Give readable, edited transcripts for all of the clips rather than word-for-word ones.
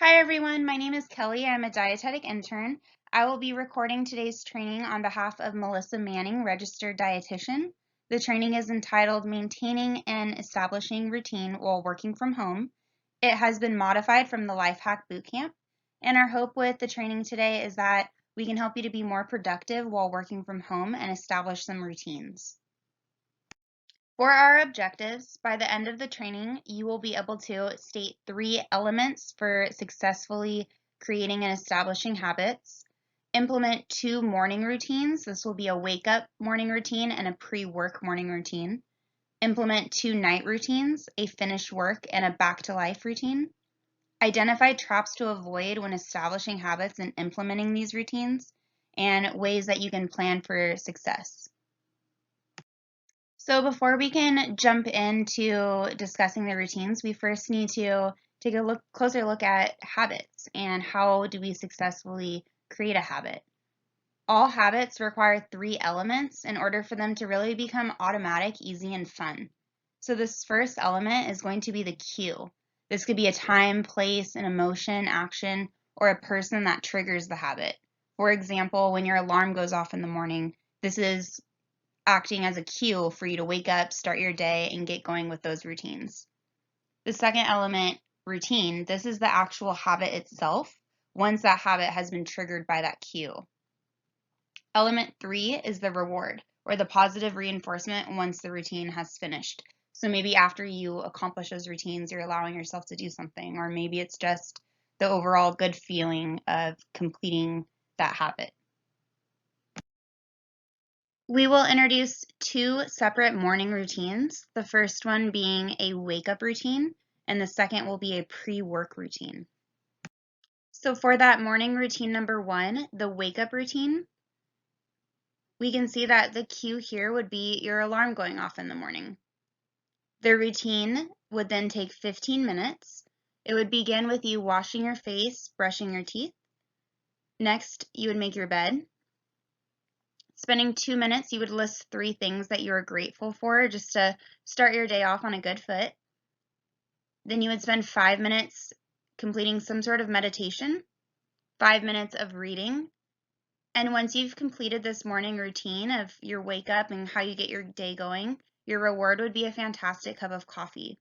Hi everyone, my name is Kelly. I'm a dietetic intern. I will be recording today's training on behalf of Melissa Manning, registered dietitian. The training is entitled Maintaining and Establishing Routine While Working from Home. It has been modified from the Life Hack Bootcamp, and our hope with the training today is that we can help you to be more productive while working from home and establish some routines. For our objectives, by the end of the training, you will be able to state 3 elements for successfully creating and establishing habits, implement 2 morning routines. This will be a wake-up morning routine and a pre-work morning routine. Implement 2 night routines, a finish work and a back-to-life routine. Identify traps to avoid when establishing habits and implementing these routines, and ways that you can plan for success. So before we can jump into discussing the routines, we first need to take a closer look at habits and how do we successfully create a habit. All habits require 3 elements in order for them to really become automatic, easy, and fun. So this first element is going to be the cue. This could be a time, place, an emotion, action, or a person that triggers the habit. For example, when your alarm goes off in the morning, this is acting as a cue for you to wake up, start your day, and get going with those routines. The second element, routine, this is the actual habit itself once that habit has been triggered by that cue. Element 3 is the reward, or the positive reinforcement once the routine has finished. So maybe after you accomplish those routines, you're allowing yourself to do something, or maybe it's just the overall good feeling of completing that habit. We will introduce 2 separate morning routines, the first one being a wake-up routine, and the second will be a pre-work routine. So for that morning routine number 1, the wake-up routine, we can see that the cue here would be your alarm going off in the morning. The routine would then take 15 minutes. It would begin with you washing your face, brushing your teeth. Next, you would make your bed. Spending 2 minutes, you would list 3 things that you are grateful for just to start your day off on a good foot. Then you would spend 5 minutes completing some sort of meditation, 5 minutes of reading. And once you've completed this morning routine of your wake up and how you get your day going, your reward would be a fantastic cup of coffee.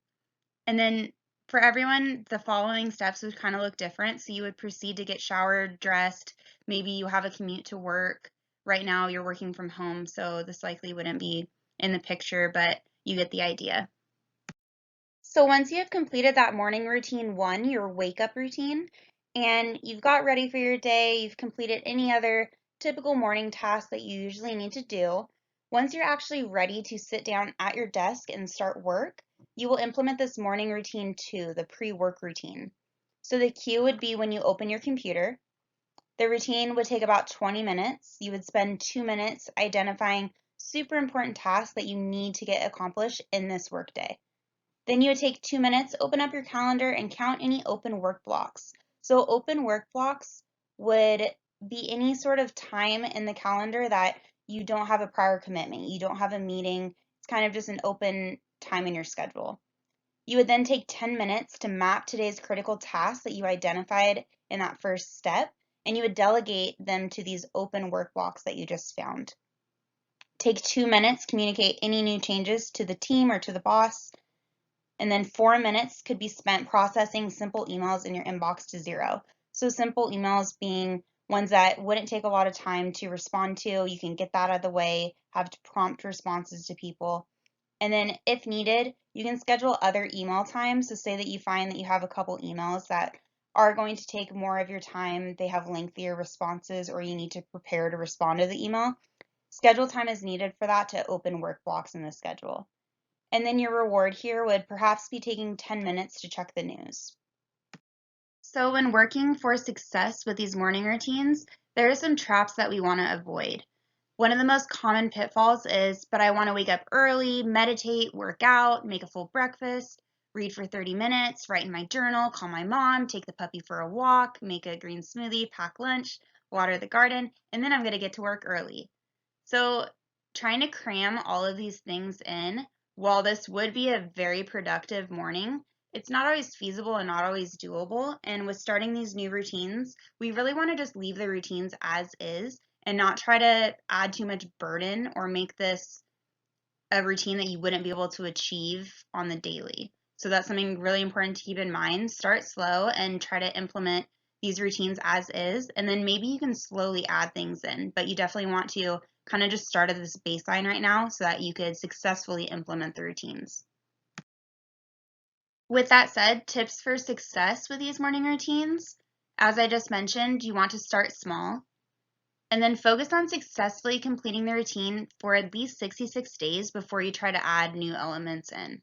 And then for everyone, the following steps would kind of look different. So you would proceed to get showered, dressed. Maybe you have a commute to work. Right now you're working from home, so this likely wouldn't be in the picture, but you get the idea. So once you have completed that morning routine 1, your wake up routine, and you've got ready for your day, you've completed any other typical morning tasks that you usually need to do, once you're actually ready to sit down at your desk and start work, you will implement this morning routine 2, the pre-work routine. So the cue would be when you open your computer. The routine would take about 20 minutes. You would spend 2 minutes identifying super important tasks that you need to get accomplished in this workday. Then you would take 2 minutes, open up your calendar, and count any open work blocks. So open work blocks would be any sort of time in the calendar that you don't have a prior commitment, you don't have a meeting, it's kind of just an open time in your schedule. You would then take 10 minutes to map today's critical tasks that you identified in that first step, and you would delegate them to these open work blocks that you just found. Take 2 minutes, communicate any new changes to the team or to the boss, and then 4 minutes could be spent processing simple emails in your inbox to 0. So simple emails being ones that wouldn't take a lot of time to respond to. You can get that out of the way, have prompt responses to people. And then if needed, you can schedule other email times. So say that you find that you have a couple emails that are going to take more of your time, they have lengthier responses, or you need to prepare to respond to the email. Schedule time is needed for that to open work blocks in the schedule. And then your reward here would perhaps be taking 10 minutes to check the news. So when working for success with these morning routines, there are some traps that we want to avoid. One of the most common pitfalls is, but I want to wake up early, meditate, work out, make a full breakfast, read for 30 minutes, write in my journal, call my mom, take the puppy for a walk, make a green smoothie, pack lunch, water the garden, and then I'm going to get to work early. So trying to cram all of these things in, while this would be a very productive morning, it's not always feasible and not always doable. And with starting these new routines, we really want to just leave the routines as is and not try to add too much burden or make this a routine that you wouldn't be able to achieve on the daily. So that's something really important to keep in mind. Start slow and try to implement these routines as is, and then maybe you can slowly add things in, but you definitely want to kind of just start at this baseline right now so that you could successfully implement the routines. With that said, tips for success with these morning routines, as I just mentioned, you want to start small and then focus on successfully completing the routine for at least 66 days before you try to add new elements in.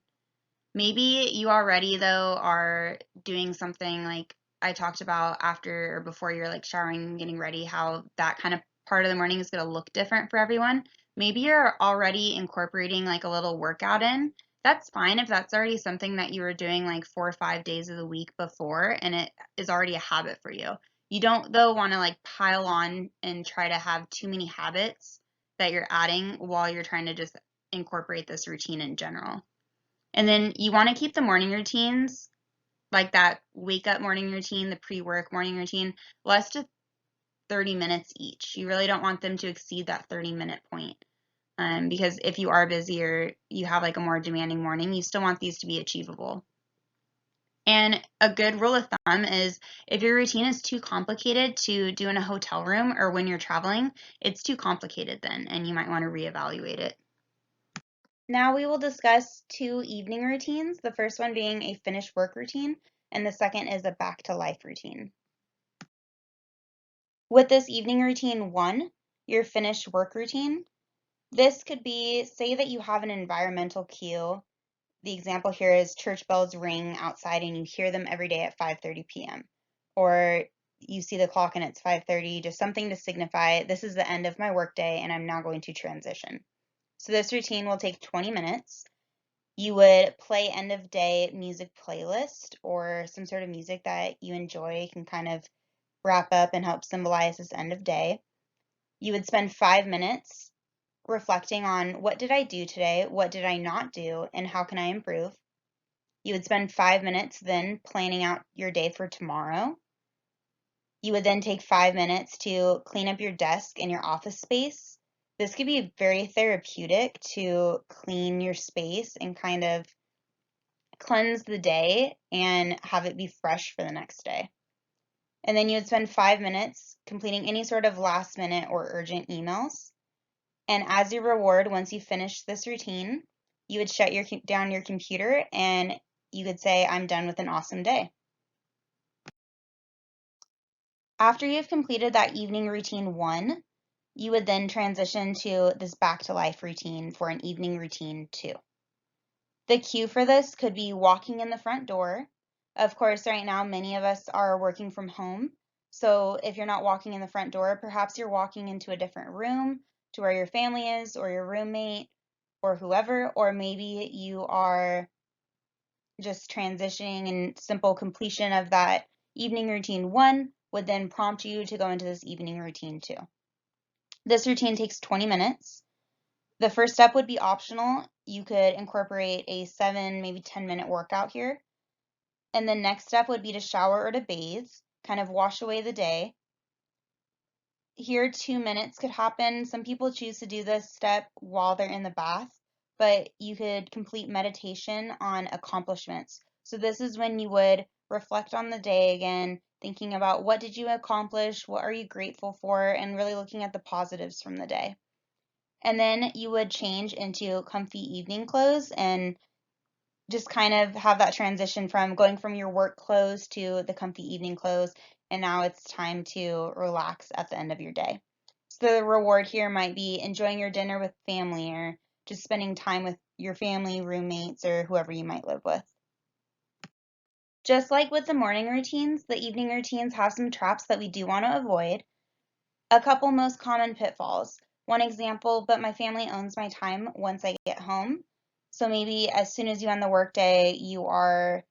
Maybe you already, though, are doing something like I talked about after or before you're like showering and getting ready, how that kind of part of the morning is going to look different for everyone. Maybe you're already incorporating like a little workout in. That's fine if that's already something that you were doing like 4 or 5 days of the week before and it is already a habit for you. You don't, though, want to like pile on and try to have too many habits that you're adding while you're trying to just incorporate this routine in general. And then you want to keep the morning routines, like that wake up morning routine, the pre-work morning routine, less to 30 minutes each. You really don't want them to exceed that 30-minute point. Because if you are busy or you have like a more demanding morning, you still want these to be achievable. And a good rule of thumb is if your routine is too complicated to do in a hotel room or when you're traveling, it's too complicated then, and you might want to reevaluate it. Now we will discuss 2 evening routines, the first one being a finished work routine, and the second is a back to life routine. With this evening routine 1, your finished work routine, this could be, say that you have an environmental cue. The example here is church bells ring outside and you hear them every day at 5:30 p.m. Or you see the clock and it's 5:30, just something to signify this is the end of my workday and I'm now going to transition. So this routine will take 20 minutes. You would play end of day music playlist or some sort of music that you enjoy can kind of wrap up and help symbolize this end of day. You would spend 5 minutes reflecting on what did I do today, what did I not do, and how can I improve. You would spend 5 minutes then planning out your day for tomorrow. You would then take 5 minutes to clean up your desk and your office space. This could be very therapeutic to clean your space and kind of cleanse the day and have it be fresh for the next day. And then you would spend 5 minutes completing any sort of last minute or urgent emails. And as your reward, once you finish this routine, you would shut down your computer and you could say, I'm done with an awesome day. After you've completed that evening routine 1, you would then transition to this back to life routine for an evening routine 2. The cue for this could be walking in the front door. Of course, right now, many of us are working from home. So if you're not walking in the front door, perhaps you're walking into a different room to where your family is or your roommate or whoever, or maybe you are just transitioning and simple completion of that evening routine 1 would then prompt you to go into this evening routine 2. This routine takes 20 minutes. The first step would be optional. You could incorporate a 7, maybe 10-minute workout here. And the next step would be to shower or to bathe, kind of wash away the day. Here, 2 minutes could happen. Some people choose to do this step while they're in the bath, but you could complete meditation on accomplishments. So this is when you would reflect on the day again, thinking about what did you accomplish, what are you grateful for, and really looking at the positives from the day. And then you would change into comfy evening clothes and just kind of have that transition from going from your work clothes to the comfy evening clothes, and now it's time to relax at the end of your day. So the reward here might be enjoying your dinner with family or just spending time with your family, roommates, or whoever you might live with. Just like with the morning routines, the evening routines have some traps that we do want to avoid. A couple most common pitfalls. One example, but my family owns my time once I get home. So maybe as soon as you end the workday, you are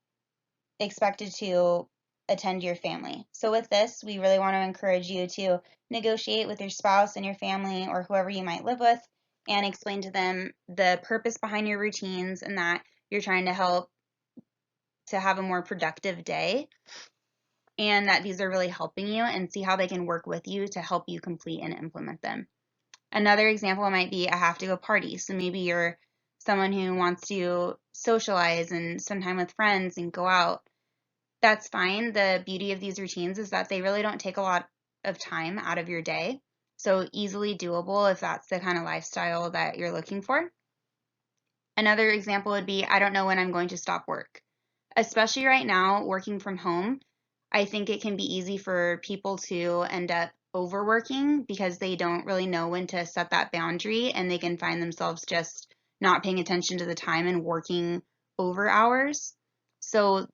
expected to attend your family. So with this, we really want to encourage you to negotiate with your spouse and your family or whoever you might live with and explain to them the purpose behind your routines and that you're trying to help to have a more productive day, and that these are really helping you, and see how they can work with you to help you complete and implement them. Another example might be a have to go party. So maybe you're someone who wants to socialize and spend time with friends and go out. That's fine. The beauty of these routines is that they really don't take a lot of time out of your day. So easily doable if that's the kind of lifestyle that you're looking for. Another example would be, I don't know when I'm going to stop work. Especially right now, working from home, I think it can be easy for people to end up overworking because they don't really know when to set that boundary, and they can find themselves just not paying attention to the time and working over hours. So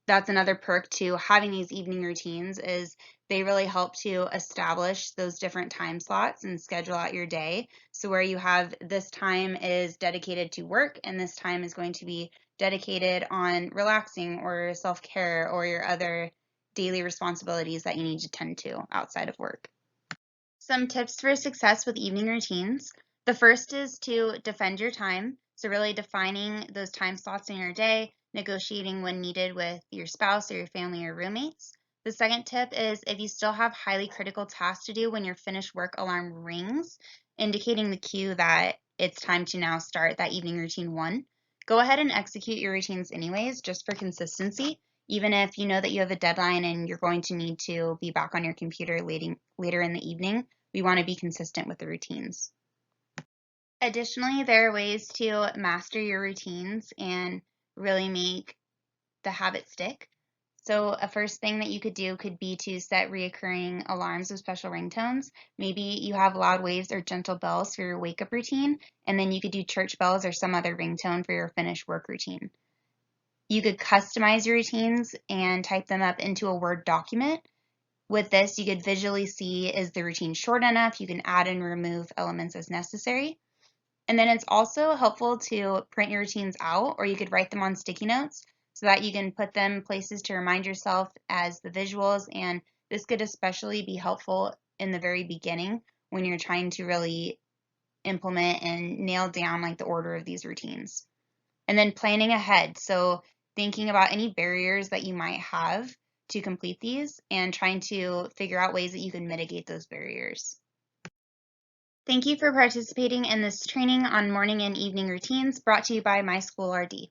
that's another perk to having these evening routines, is they really help to establish those different time slots and schedule out your day. So where you have this time is dedicated to work and this time is going to be dedicated on relaxing or self-care or your other daily responsibilities that you need to tend to outside of work. Some tips for success with evening routines. The first is to defend your time. So really defining those time slots in your day, negotiating when needed with your spouse or your family or roommates. The second tip is, if you still have highly critical tasks to do when your finished work alarm rings, indicating the cue that it's time to now start that evening routine one, go ahead and execute your routines anyways, just for consistency, even if you know that you have a deadline and you're going to need to be back on your computer later in the evening. We want to be consistent with the routines. Additionally, there are ways to master your routines and really make the habit stick. So a first thing that you could do could be to set reoccurring alarms with special ringtones. Maybe you have loud waves or gentle bells for your wake-up routine, and then you could do church bells or some other ringtone for your finished work routine. You could customize your routines and type them up into a Word document. With this, you could visually see, is the routine short enough? You can add and remove elements as necessary. And then it's also helpful to print your routines out, or you could write them on sticky notes so that you can put them places to remind yourself as the visuals. And this could especially be helpful in the very beginning when you're trying to really implement and nail down like the order of these routines. And then planning ahead. So thinking about any barriers that you might have to complete these and trying to figure out ways that you can mitigate those barriers. Thank you for participating in this training on morning and evening routines brought to you by My School RD.